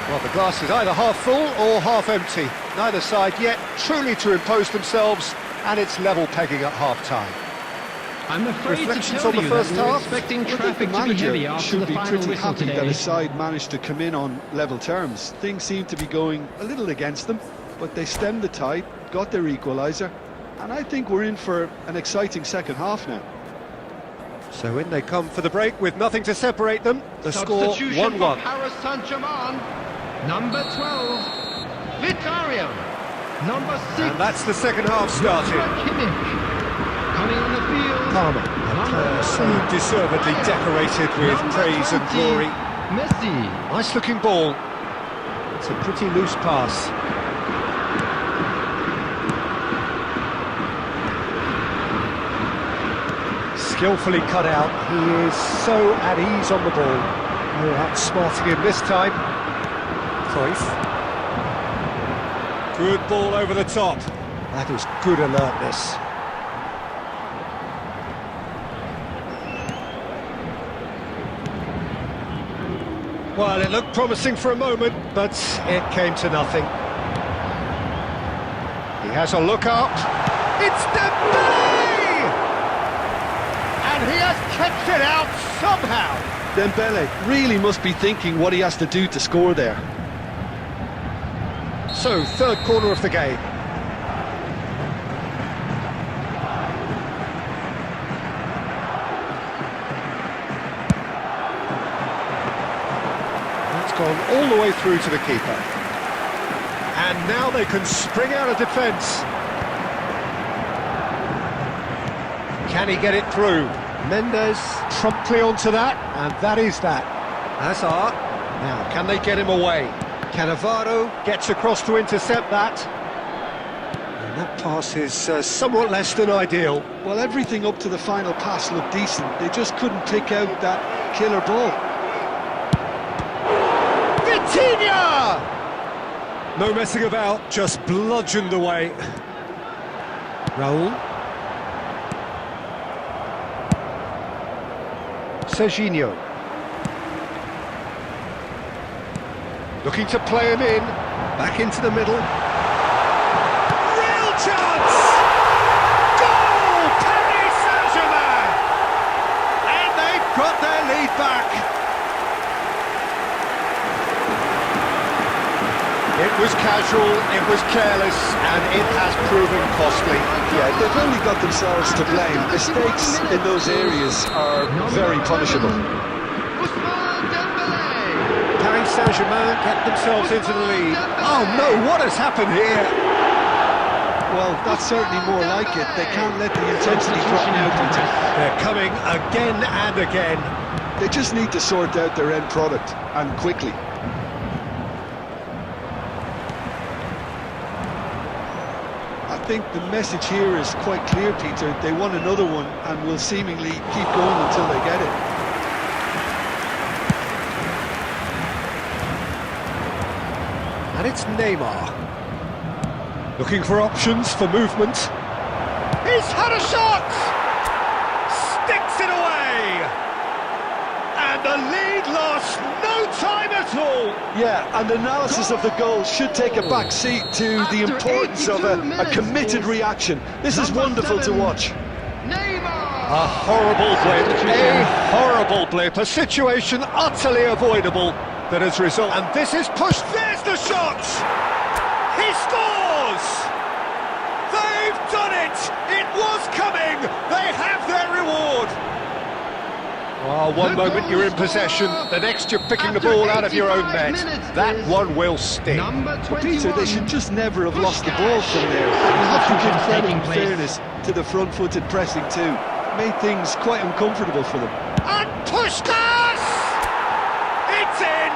Well, the glass is either half full or half empty. Neither side yet truly to impose themselves, and it's level pegging at half-time.
I'm afraid to
Reflections
tell
on the
you
first
that we're
half?
expecting
I think the
traffic to be heavy
manager
after
should
the
be
final
pretty
whistle
happy that
today.
his side managed to come in on level terms. Things seem to be going a little against them, but they stemmed the tide, got their equaliser, and I think we're in for an exciting second half now.
So in they come for the break with nothing to separate them. The score
Substitution
1-1.
for Paris Saint-Germain. Number 12, Vitória. Number 6,
And that's the second half started.
Kimmich. Coming on the field,
Palmer, a player so deservedly decorated with
number
praise and
20,
glory.
Messi.
Nice looking ball. It's a pretty loose pass. Skillfully cut out. He is so at ease on the ball. Oh, outsmarting him this time. Cruyff. Good ball over the top. That is good alertness. Well, it looked promising for a moment, but it came to nothing. He has a look up. It's Dembele! And he has kept it out somehow.
Dembele really must be thinking what he has to do to score there.
So, third corner of the game. Gone all the way through to the keeper. And now they can spring out of defence. Can he get it through? Mendes promptly onto that, and that is that. Hazard. Now, can they get him away? Cannavaro gets across to intercept that. And that pass is somewhat less than ideal.
Well, everything up to the final pass looked decent. They just couldn't pick out that killer ball.
Vitinha! No messing about, just bludgeoned away. Raul. Serginho. Looking to play him in. Back into the middle. Real chance! Goal! Paris Saint-Germain! And they've got their lead back. It was casual, it was careless, and it has proven costly.
Yeah, they've only got themselves to blame. Mistakes in those areas are very punishable.
Paris Saint-Germain get themselves into the lead. Oh no, what has happened here?
Well, that's certainly more like it. They can't let the intensity drop now, Peter.
They're coming again and again.
They just need to sort out their end product, and quickly. I think the message here is quite clear, Peter. They want another one and will seemingly keep going until they get it.
And it's Neymar. Looking for options for movement. He's had a shot! Sticks it away! And the lead lost no time at all!
Yeah, and analysis of the goal should take a back seat to the importance of a committed reaction. This is wonderful to watch.
A horrible blip, a situation utterly avoidable that has resulted. And this is pushed, there's the shot! He scores! They've done it! It was coming! They have their reward! Oh, one moment you're in possession, the next you're picking the ball out of your own net. That one will sting.
Well, Peter, they should just never have lost the ball from there. You have to give credit and fairness to the front-footed pressing too. Made things quite uncomfortable for them.
And Puskás! It's in!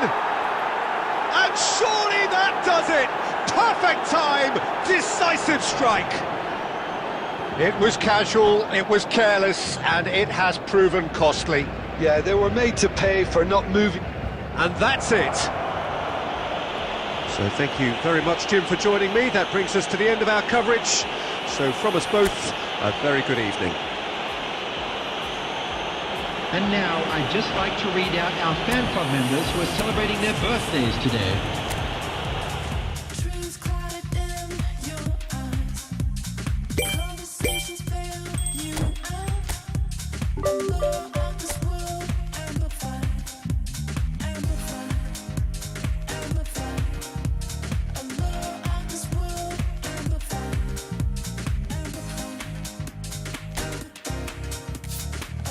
And surely that does it! Perfect time, decisive strike! It was casual, it was careless, and it has proven costly.
Yeah, they were made to pay for not moving.
And that's it. So thank you very much, Jim, for joining me. That brings us to the end of our coverage. So from us both, a very good evening.
And now I'd just like to read out our fan club members who are celebrating their birthdays today.
Dreams clouded in your eyes. Conversations fail you and I. Allure of this world amplified. Amplified. Amplified. Allure of this world amplified. Amplified.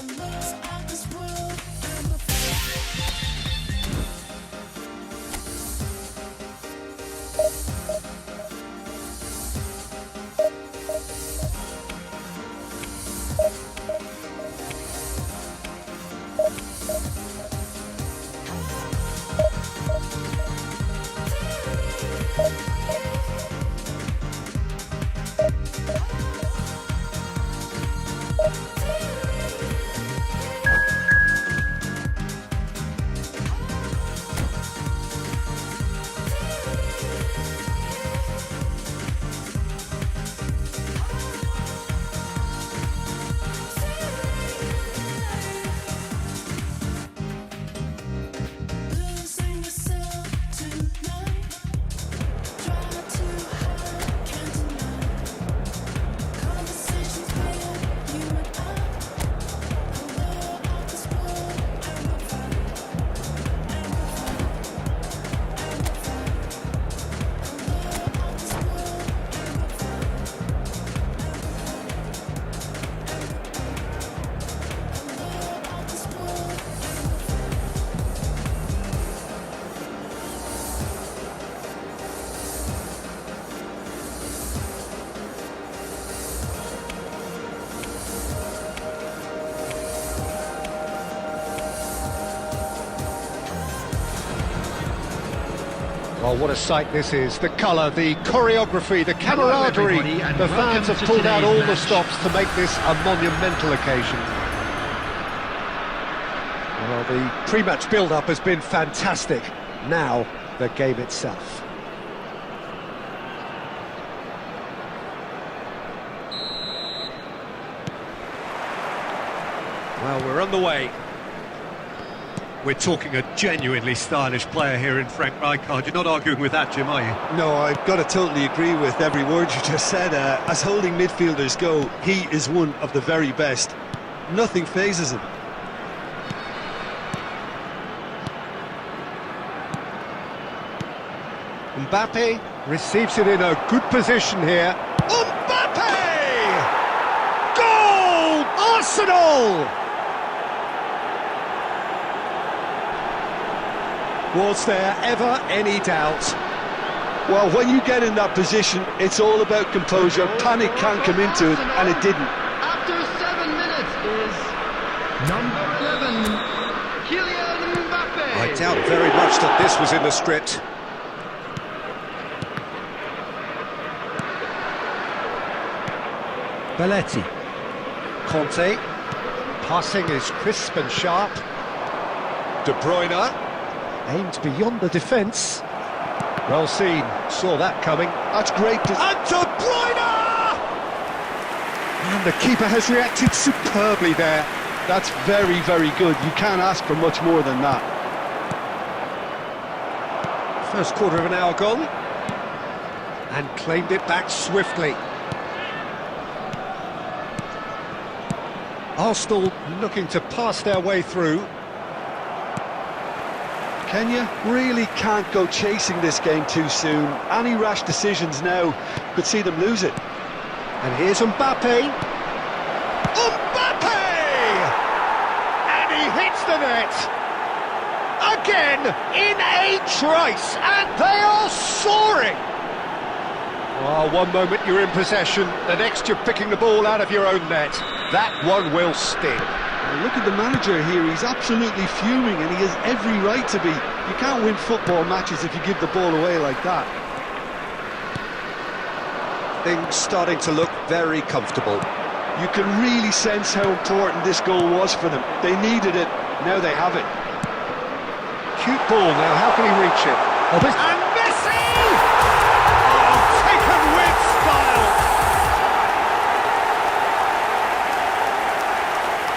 Allure of this world losing yourself tonight. Try to hide, can't deny. Conversations fail you and I. Allure of this world amplified. Amplified. Amplified. Allure of this world
Well, what a sight this is. The colour, the choreography, the
Hello,
camaraderie.
everybody, and
The fans
welcome
have
to
pulled out
today's
all the
match.
stops to make this a monumental occasion. Well, the pre-match build-up has been fantastic. Now, the game itself. Well, we're on the way. We're talking a genuinely stylish player here in Frank Rijkaard. You're not arguing with that, Jim, are you?
No, I've got to totally agree with every word you just said. As holding midfielders go, he is one of the very best. Nothing phases him.
Mbappe receives it in a good position here. Mbappe! Goal! Arsenal! Was there ever any doubt?
Well, when you get in that position, it's all about composure. Panic can't come into it, and it didn't.
After 7 minutes is number 11, Kylian Mbappe.
I doubt very much that this was in the script. Belletti. Conte. Passing is crisp and sharp. De Bruyne. Aimed beyond the defence. Well seen. Saw that coming.
That's great.
And De Bruyne! And the keeper has reacted superbly there.
That's very, very good. You can't ask for much more than that.
First quarter of an hour gone. And claimed it back swiftly. Arsenal looking to pass their way through.
Kenya really can't go chasing this game too soon. Any rash decisions now could see them lose it.
And here's Mbappe. Mbappe! And he hits the net. Again, in a trice, and they are soaring. Oh, one moment you're in possession, the next you're picking the ball out of your own net. That one will sting.
Well, look at the manager here, he's absolutely fuming and he has every right to be. You can't win football matches if you give the ball away like that.
Things starting to look very comfortable.
You can really sense how important this goal was for them. They needed it, now they have it.
Cute ball now, how can he reach it? And Messi! Oh, taken with style!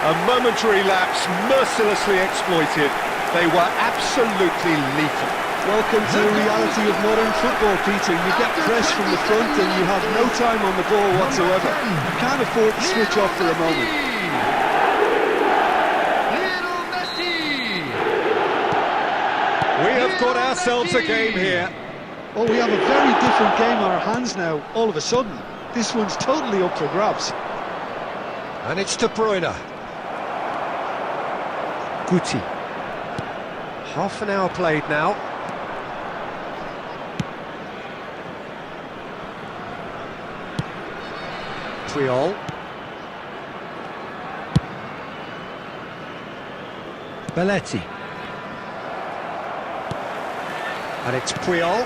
A momentary lapse, mercilessly exploited. They were absolutely lethal.
Welcome to the reality of modern football, Peter. You get press from the front and you have no time on the ball whatsoever. You can't afford to switch off for a moment.
Little Messi!
We have got ourselves a game here.
Oh, we have a very different game on our hands now, all of a sudden. This one's totally up for grabs.
And it's De Bruyne. Guti. Half an hour played now. Puyol. Belletti. And it's Puyol.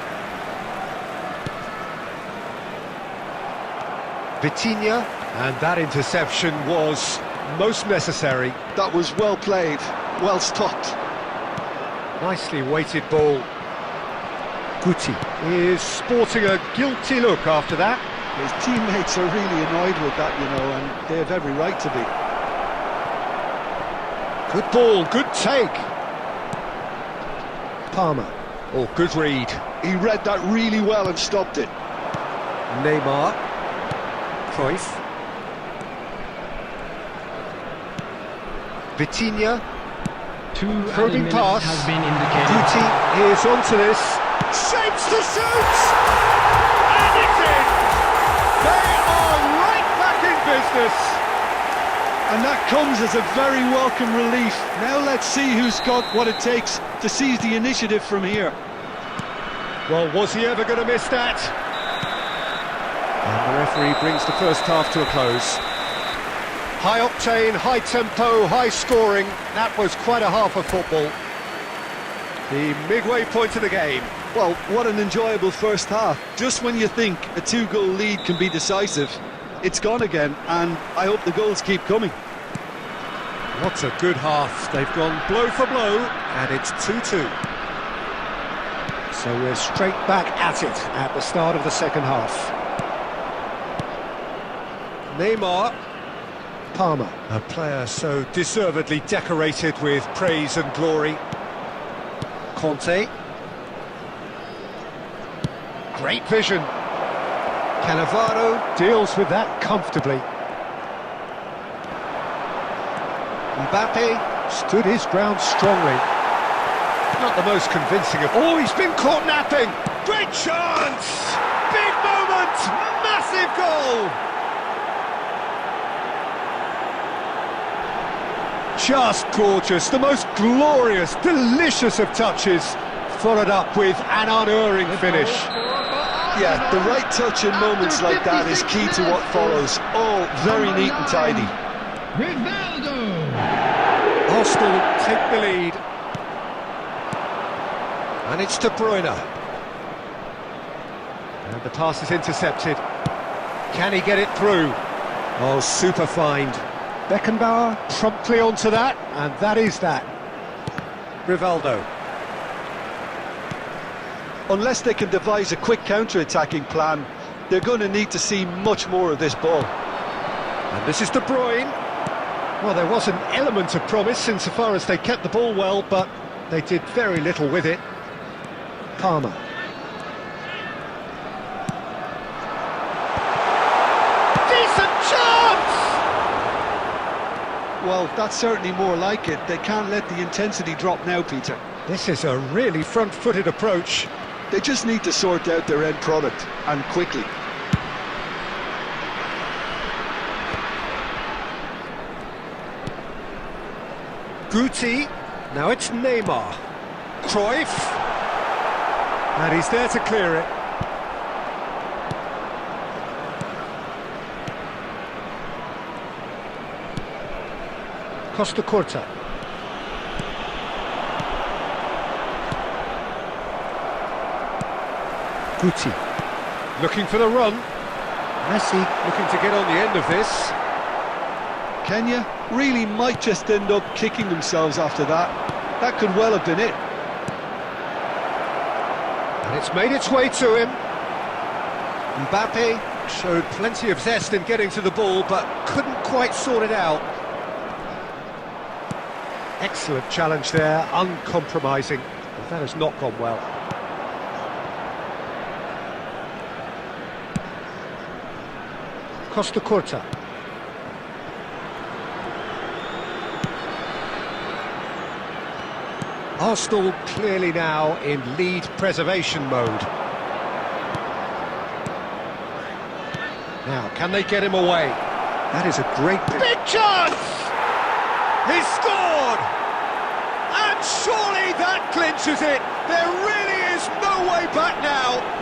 Vitinha. And that interception was most necessary.
That was well played, well stopped.
Nicely weighted ball. Guti is sporting a guilty look after that.
His teammates are really annoyed with that, you know, and they have every right to be.
Good ball, good take. Palmer. Oh, good read.
He read that really well and stopped it.
Neymar. Cruyff. Vitinha. Probing pass.
Has been indicated.
Guti is onto this. Shapes to shoot! And it's in! They are right back in business!
And that comes as a very welcome relief. Now let's see who's got what it takes to seize the initiative from here.
Well, was he ever going to miss that? And the referee brings the first half to a close. High octane, high tempo, high scoring. That was quite a half of football. The midway point of the game.
Well, what an enjoyable first half. Just when you think a two-goal lead can be decisive, it's gone again, and I hope the goals keep coming.
What a good half. They've gone blow for blow, and it's 2-2. So we're straight back at it at the start of the second half. Neymar. Palmer, a player so deservedly decorated with praise and glory. Conte. Great vision. Cannavaro deals with that comfortably. Mbappe stood his ground strongly. Not the most convincing of... Oh, he's been caught napping! Great chance! Big moment! Massive goal! Just gorgeous, the most glorious, delicious of touches, followed up with an unerring finish.
Yeah, the right touch in moments like that is key to what follows. All very neat and tidy.
Rivaldo!
Arsenal take the lead. And it's De Bruyne. And the pass is intercepted. Can he get it through? Oh, super find. Beckenbauer promptly onto that, and that is that. Rivaldo.
Unless they can devise a quick counter-attacking plan, they're going to need to see much more of this ball.
And this is De Bruyne. Well, there was an element of promise insofar as they kept the ball well, but they did very little with it. Palmer. Decent chance!
Well, that's certainly more like it. They can't let the intensity drop now, Peter.
This is a really front-footed approach.
They just need to sort out their end product, and quickly.
Guti, now it's Neymar. Cruyff. And he's there to clear it. Costa Curta. Guti. Looking for the run. Messi looking to get on the end of this.
Kenya really might just end up kicking themselves after that. That could well have been it.
And it's made its way to him. Mbappe showed plenty of zest in getting to the ball, but couldn't quite sort it out. Excellent challenge there, uncompromising. But that has not gone well. Costa Curta. Arsenal clearly now in lead preservation mode. Now, can they get him away? That is a great big chance! He scored! And surely that clinches it! There really is no way back now!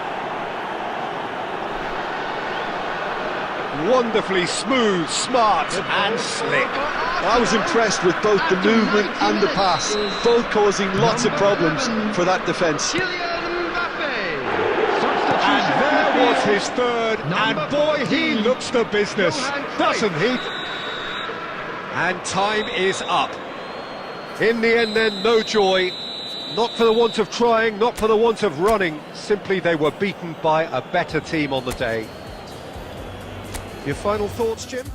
Wonderfully smooth, smart and slick.
I was impressed with both the movement and the pass, both causing lots of problems for that defence.
And there was his third, and boy, he looks the business, doesn't he? And time is up. In the end then, no joy. Not for the want of trying, not for the want of running. Simply they were beaten by a better team on the day. Your final thoughts, Jim?